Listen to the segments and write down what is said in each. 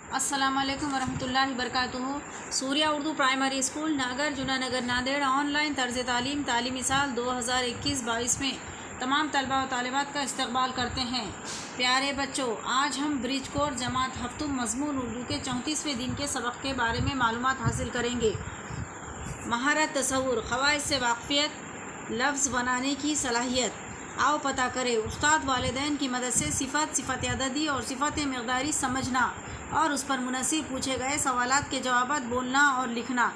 अस्सलाम वालेकुम वरहमतुल्लाहि वबरकातुहू। सूर्या उर्दू प्राइमरी स्कूल नागर जुनानगर नांदेड़ ऑनलाइन तर्ज़ तालीम तालीमी साल 2021-22 में तमाम तलबा और तालिबात का इस्तकबाल करते हैं। प्यारे बच्चों, आज हम ब्रिज कोर्स जमात हफ्तुम मज़मून उर्दू के 34वें दिन के सबक के बारे में मालूमात हासिल करेंगे। महारत तसव्वुर, ख़वाइद से वाक़फ़ियत, लफ्ज़ बनाने की सलाहियत। आओ पता करें। उस्ताद वालिदैन की मदद से सिफ़त अददी और सिफ़त मक़दारी समझना और उस पर मुनसिब पूछे गए सवालात के जवाबात बोलना और लिखना।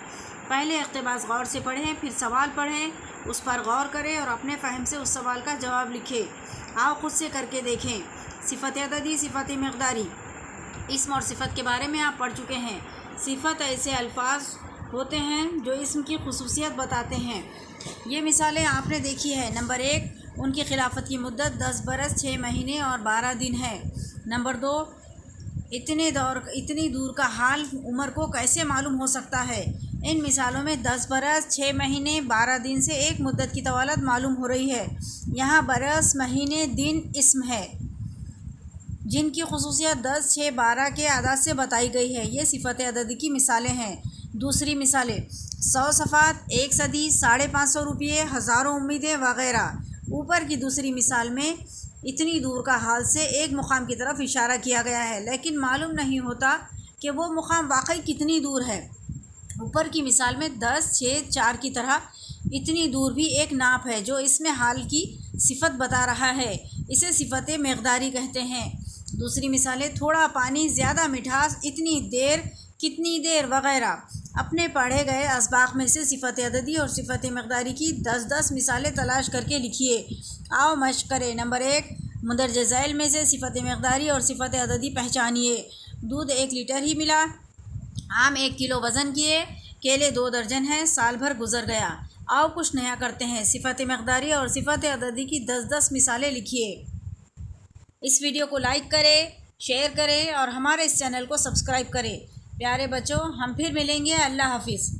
पहले इक़्तिबास गौर से पढ़ें, फिर सवाल पढ़ें, उस पर गौर करें और अपने फ़हम से उस सवाल का जवाब लिखें। आओ ख़ुद से करके देखें। सिफ़त अददी, सिफ़त मक़दारी। इस्म और सिफ़त के बारे में आप पढ़ चुके हैं। सिफ़त ऐसे अल्फाज होते हैं जो इस्म की खुसूसियत बताते हैं। ये मिसालें आपने देखी है। नंबर 1, उनकी खिलाफत की मुद्दत 10 बरस 6 महीने और 12 दिन है। नंबर 2, इतनी दूर का हाल उमर को कैसे मालूम हो सकता है। इन मिसालों में 10 बरस 6 महीने 12 दिन से एक मुद्दत की तवालत मालूम हो रही है। यहाँ बरस, महीने, दिन इस्म है जिनकी खुसूसियत 10, 6, 12 के आदाद से बताई गई है। ये सिफ़त अददी की मिसालें हैं। दूसरी मिसालें 100 सफ़ात, 1 सदी, 550 रुपये, हज़ारों उम्मीदें वग़ैरह। ऊपर की दूसरी मिसाल में इतनी दूर का हाल से एक मुकाम की तरफ इशारा किया गया है, लेकिन मालूम नहीं होता कि वो मुकाम वाकई कितनी दूर है। ऊपर की मिसाल में 10, 6, 4 की तरह इतनी दूर भी एक नाप है जो इसमें हाल की सिफत बता रहा है। इसे सिफत मक़दारी कहते हैं। दूसरी मिसालें थोड़ा पानी, ज़्यादा मिठास, इतनी देर, कितनी देर वग़ैरह। अपने पढ़े गए असबाक़ में से सिफ़त अददी और सिफ़त मक़दारी की 10-10 मिसालें तलाश करके लिखिए। आओ मश्क करें। नंबर 1, मुंदरजे ज़ैल में से सिफ़त मक़दारी और सिफ़त अददी पहचानिए। दूध 1 लीटर ही मिला, आम 1 किलो वज़न किए, केले 2 दर्जन हैं, साल भर गुजर गया। आओ कुछ नया करते हैं। सिफ़त मक़दारी और सिफ़त अददी की 10-10 मिसालें लिखिए। इस वीडियो को लाइक करें, शेयर करें और हमारे इस चैनल को सब्सक्राइब करें। प्यारे बच्चों, हम फिर मिलेंगे। अल्लाह हाफ़िज़।